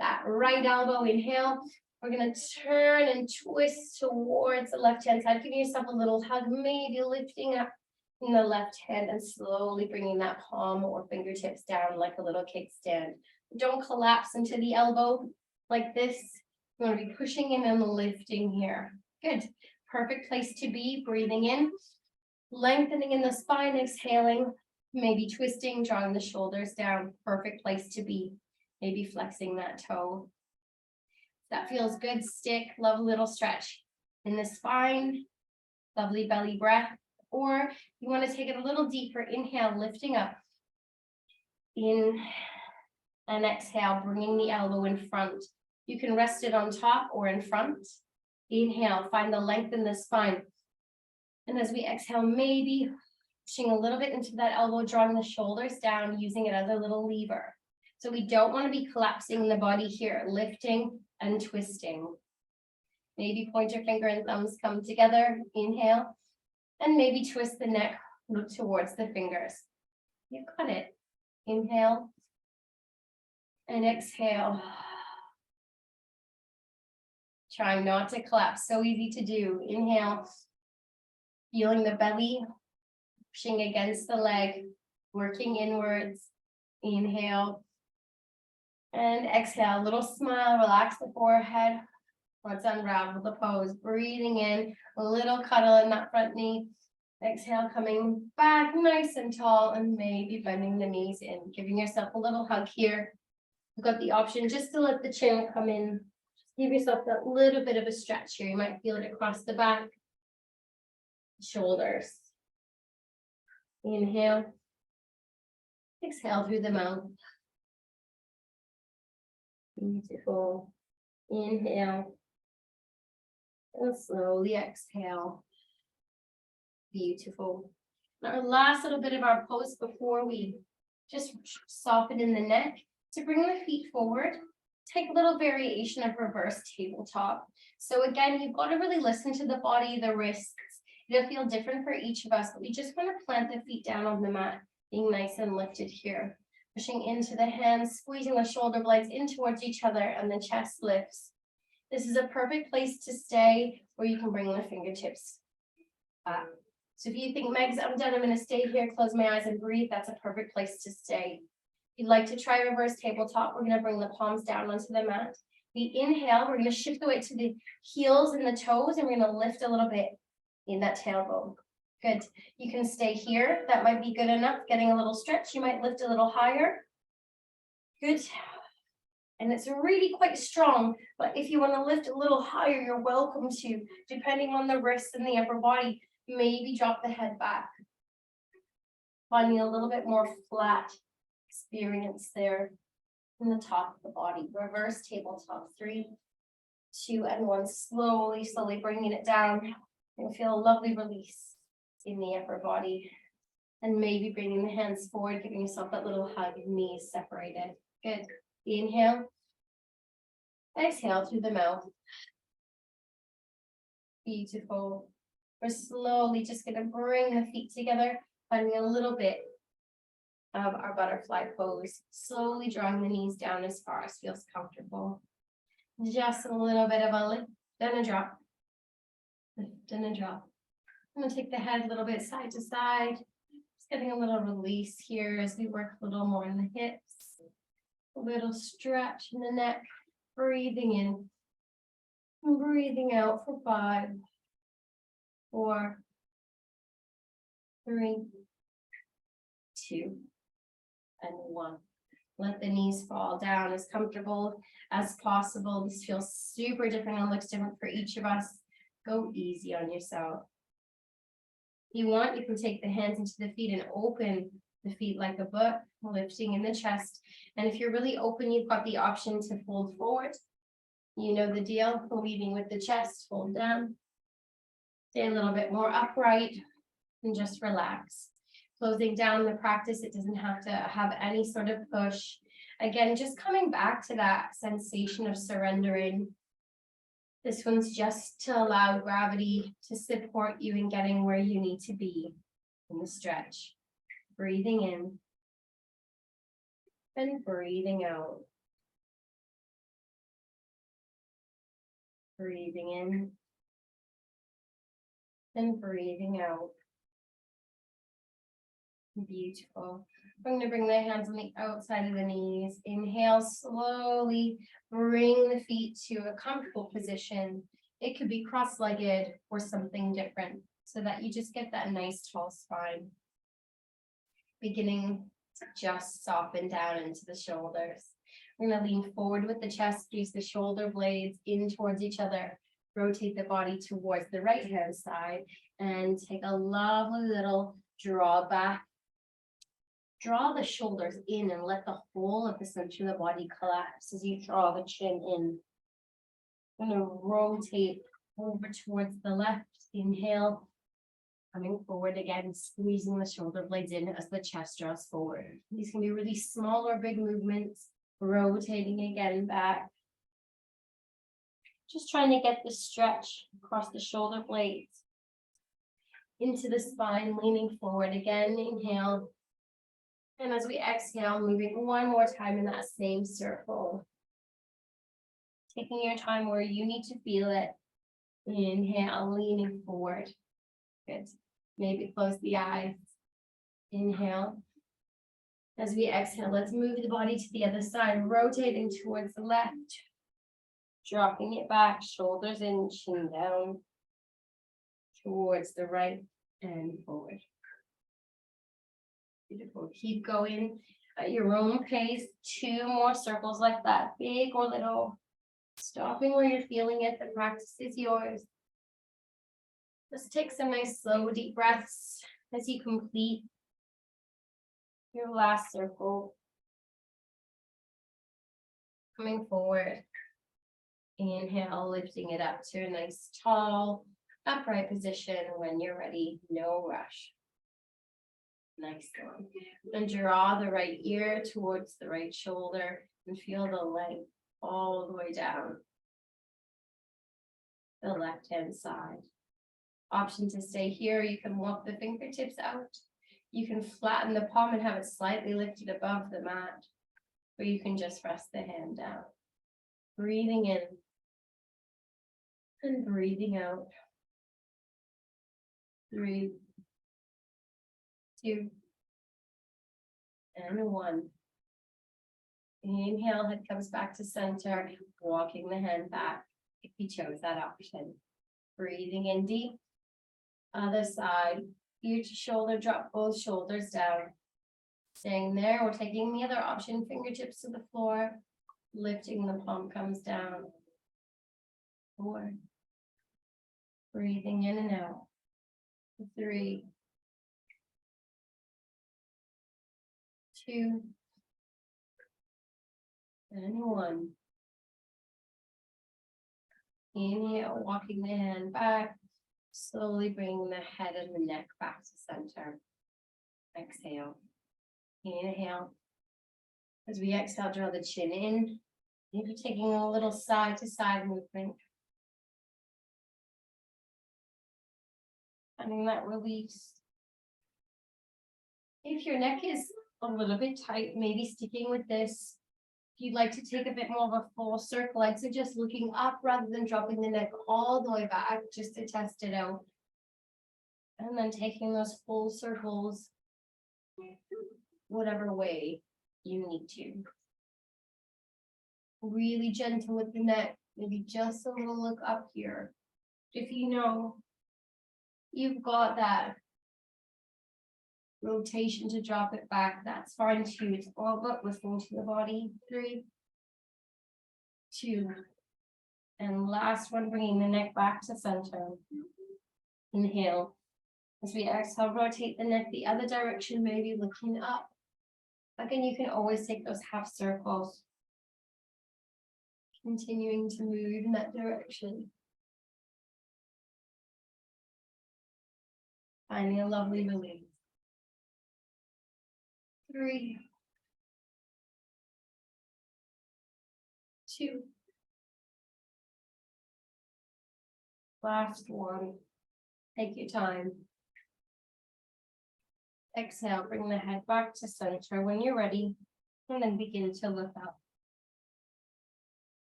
That right elbow, inhale. We're going to turn and twist towards the left-hand side, giving yourself a little hug, maybe lifting up in the left hand and slowly bringing that palm or fingertips down like a little kickstand. Don't collapse into the elbow like this. You want to be pushing in and lifting here. Good. Perfect place to be. Breathing in, lengthening in the spine, exhaling, maybe twisting, drawing the shoulders down. Perfect place to be. Maybe flexing that toe. That feels good. Stick. Love a little stretch in the spine. Lovely belly breath. Or you want to take it a little deeper. Inhale, lifting up. In and exhale, bringing the elbow in front. You can rest it on top or in front. Inhale, find the length in the spine. And as we exhale, maybe pushing a little bit into that elbow, drawing the shoulders down, using it as a little lever. So we don't want to be collapsing the body here, lifting and twisting. Maybe pointer finger and thumbs come together. Inhale, and maybe twist the neck, look towards the fingers. You got it. Inhale and exhale. Trying not to collapse, so easy to do. Inhale, feeling the belly, pushing against the leg, working inwards. Inhale and exhale, a little smile, relax the forehead. Let's unravel the pose, breathing in, a little cuddle in that front knee. Exhale, coming back nice and tall and maybe bending the knees in, giving yourself a little hug here. You've got the option just to let the chin come in. Give yourself that little bit of a stretch here. You might feel it across the back, shoulders. Inhale. Exhale through the mouth. Beautiful. Inhale. And slowly exhale. Beautiful. Our last little bit of our pose before we just soften in the neck. To bring the feet forward. Take a little variation of reverse tabletop. So again, you've got to really listen to the body, the wrists. It'll feel different for each of us, but we just want to plant the feet down on the mat, being nice and lifted here. Pushing into the hands, squeezing the shoulder blades in towards each other, and the chest lifts. This is a perfect place to stay where you can bring the fingertips up. So if you think, Megs, I'm done, I'm going to stay here, close my eyes and breathe, that's a perfect place to stay. If you'd like to try reverse tabletop, we're going to bring the palms down onto the mat. We inhale, we're going to shift the weight to the heels and the toes, and we're going to lift a little bit in that tailbone. Good. You can stay here. That might be good enough. Getting a little stretch. You might lift a little higher. Good. And it's really quite strong, but if you want to lift a little higher, you're welcome to, depending on the wrists and the upper body. Maybe drop the head back. Finding a little bit more flat experience there in the top of the body. Reverse tabletop. 3, 2, and 1. Slowly bringing it down. You'll feel a lovely release in the upper body. And maybe bringing the hands forward, giving yourself that little hug, knees separated. Good. Inhale. Exhale through the mouth. Beautiful. We're slowly just going to bring the feet together, finding a little bit of our butterfly pose. Slowly drawing the knees down as far as feels comfortable. Just a little bit of a lift and a drop. Lift and a drop. I'm going to take the head a little bit side to side. Just getting a little release here as we work a little more in the hips. A little stretch in the neck. Breathing in. And breathing out for 5, 4, 3, 2, and 1. Let the knees fall down as comfortable as possible. This feels super different and looks different for each of us. Go easy on yourself. If you want, you can take the hands into the feet and open the feet like a book, lifting in the chest. And if you're really open, you've got the option to fold forward. You know the deal, leading with the chest, fold down. Stay a little bit more upright and just relax. Closing down the practice, it doesn't have to have any sort of push. Again, just coming back to that sensation of surrendering. This one's just to allow gravity to support you in getting where you need to be in the stretch. Breathing in and breathing out. Breathing in and breathing out. Beautiful. I'm going to bring the hands on the outside of the knees. Inhale, slowly bring the feet to a comfortable position. It could be cross-legged or something different so that you just get that nice tall spine. Beginning to just soften down into the shoulders. We're going to lean forward with the chest, squeeze the shoulder blades in towards each other. Rotate the body towards the right hand side and take a lovely little draw back. Draw the shoulders in and let the whole of the center of the body collapse as you draw the chin in. I'm going to rotate over towards the left. Inhale, coming forward again, squeezing the shoulder blades in as the chest draws forward. These can be really small or big movements. Rotating again back. Just trying to get the stretch across the shoulder blades. Into the spine, leaning forward again. Inhale. And as we exhale, moving one more time in that same circle. Taking your time where you need to feel it. Inhale, leaning forward. Good. Maybe close the eyes. Inhale. As we exhale, let's move the body to the other side, rotating towards the left. Dropping it back, shoulders in, chin down. Towards the right and forward. Beautiful. Keep going at your own pace. 2 more circles like that, big or little. Stopping where you're feeling it. The practice is yours. Just take some nice, slow, deep breaths as you complete your last circle. Coming forward. Inhale, lifting it up to a nice, tall, upright position. When you're ready, no rush. Nice one. And draw the right ear towards the right shoulder and feel the leg all the way down the left hand side. Option to stay here. You can walk the fingertips out. You can flatten the palm and have it slightly lifted above the mat, or you can just rest the hand down. Breathing in and breathing out. 3, 2, and 1. Inhale, head comes back to center, walking the hand back if you chose that option. Breathing in deep. Other side, ear to shoulder, drop both shoulders down. Staying there, we're taking the other option, fingertips to the floor, lifting the palm comes down. 4. Breathing in and out. 3, 2, and 1. Inhale, walking the hand back, slowly bringing the head and the neck back to center. Exhale. Inhale. As we exhale, draw the chin in. Maybe taking a little side to side movement. Finding that release. If your neck is a little bit tight, maybe sticking with this If you'd like to take a bit more of a full circle, I'd suggest looking up rather than dropping the neck all the way back, just to test it out. And then taking those full circles, whatever way you need to. Really gentle with the neck, maybe just a little look up here. If you know you've got that rotation to drop it back, that's fine too. It's all about listening to the body. 3, 2, and last one, bringing the neck back to center. Inhale. As we exhale, rotate the neck the other direction, maybe looking up. Again, you can always take those half circles. Continuing to move in that direction. Finding a lovely release. 3, 2. Last one. Take your time. Exhale, bring the head back to center when you're ready, and then begin to look up.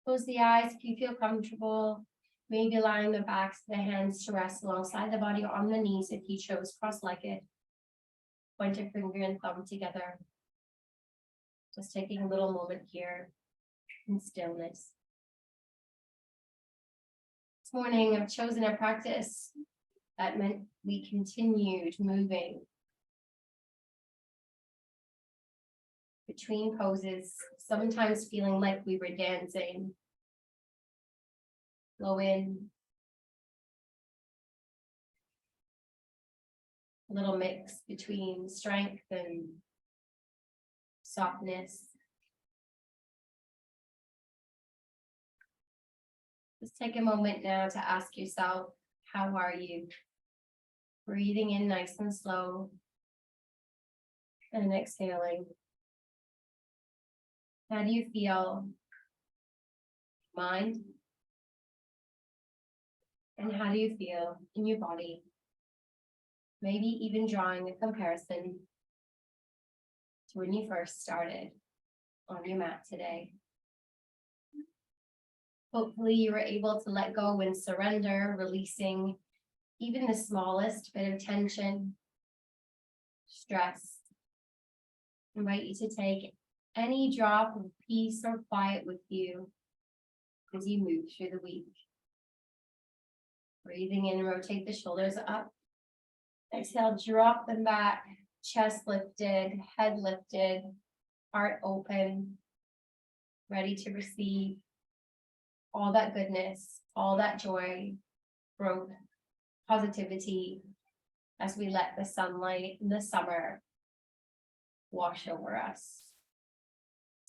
Close the eyes if you feel comfortable. Maybe allowing the backs of the hands to rest alongside the body or on the knees if you chose cross-legged. Pointer finger and thumb together. Just taking a little moment here in stillness. This morning, I've chosen a practice that meant we continued moving between poses, sometimes feeling like we were dancing. Flow in. A little mix between strength and softness. Just take a moment now to ask yourself, how are you? Breathing in nice and slow. And exhaling. How do you feel? Mind? And how do you feel in your body? Maybe even drawing a comparison to when you first started on your mat today. Hopefully you were able to let go and surrender, releasing even the smallest bit of tension, stress. I invite you to take any drop of peace or quiet with you as you move through the week. Breathing in, rotate the shoulders up. Exhale, drop them back, chest lifted, head lifted, heart open, ready to receive all that goodness, all that joy, growth, positivity, as we let the sunlight in the summer wash over us.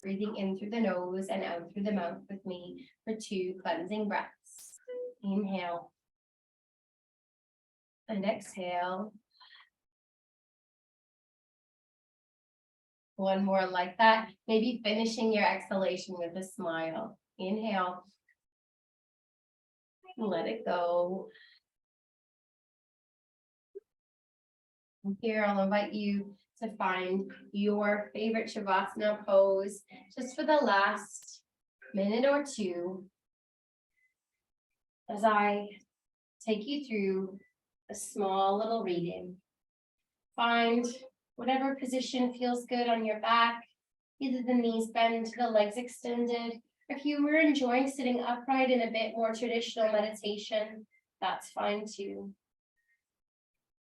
Breathing in through the nose and out through the mouth with me for 2 cleansing breaths. Inhale. And exhale. One more like that. Maybe finishing your exhalation with a smile. Inhale. Let it go. And here I'll invite you to find your favorite Shavasana pose just for the last minute or 2 as I take you through a small little reading. Find whatever position feels good on your back, either the knees bent, the legs extended, or if you were enjoying sitting upright in a bit more traditional meditation, that's fine too.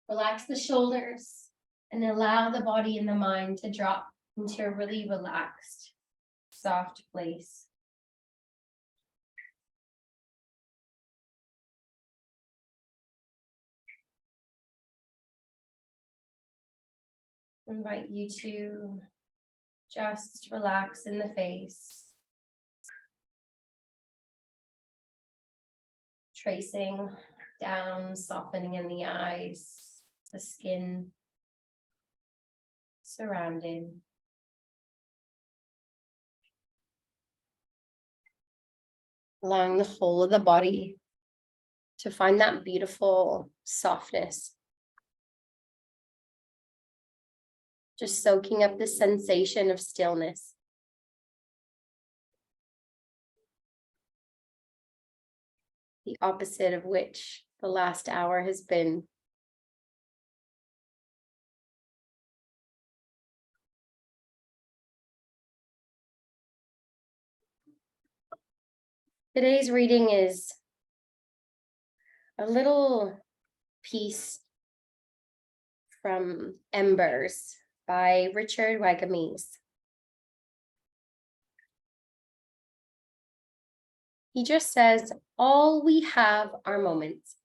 Relax the shoulders and allow the body and the mind to drop into a really relaxed, soft place. I invite you to just relax in the face. Tracing down, softening in the eyes, the skin surrounding. Allowing the whole of the body to find that beautiful softness. Just soaking up the sensation of stillness. the opposite of which the last hour has been. Today's reading is a little piece from Embers by Richard Wagamese. He just says, all we have are moments.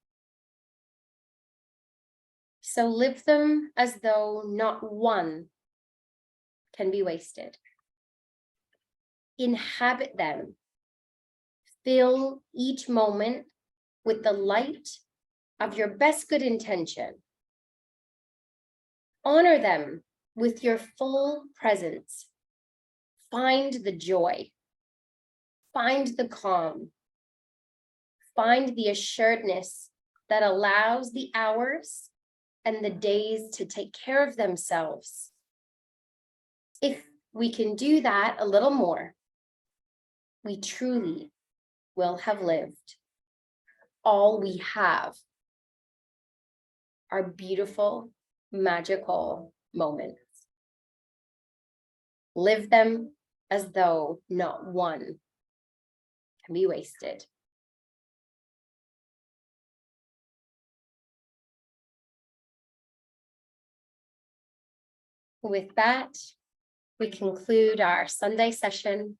So live them as though not one can be wasted. Inhabit them. Fill each moment with the light of your best good intention. Honor them with your full presence. Find the joy. Find the calm. Find the assuredness that allows the hours and the days to take care of themselves. If we can do that a little more, we truly will have lived. All we have are beautiful, magical moments. Live them as though not one can be wasted. With that, we conclude our Sunday session.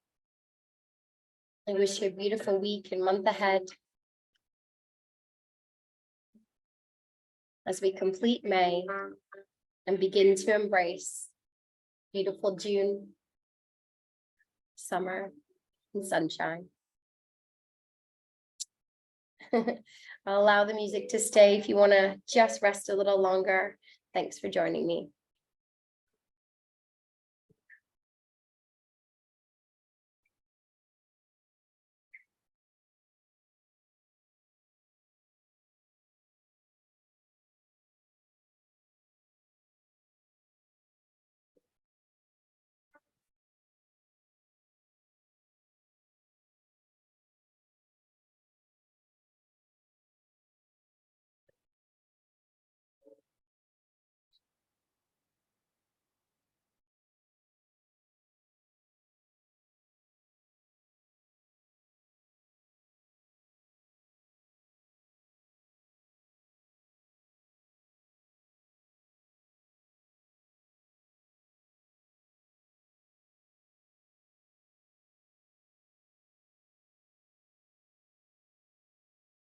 I wish you a beautiful week and month ahead as we complete May and begin to embrace beautiful June, summer, and sunshine. I'll allow the music to stay if you want to just rest a little longer. Thanks for joining me.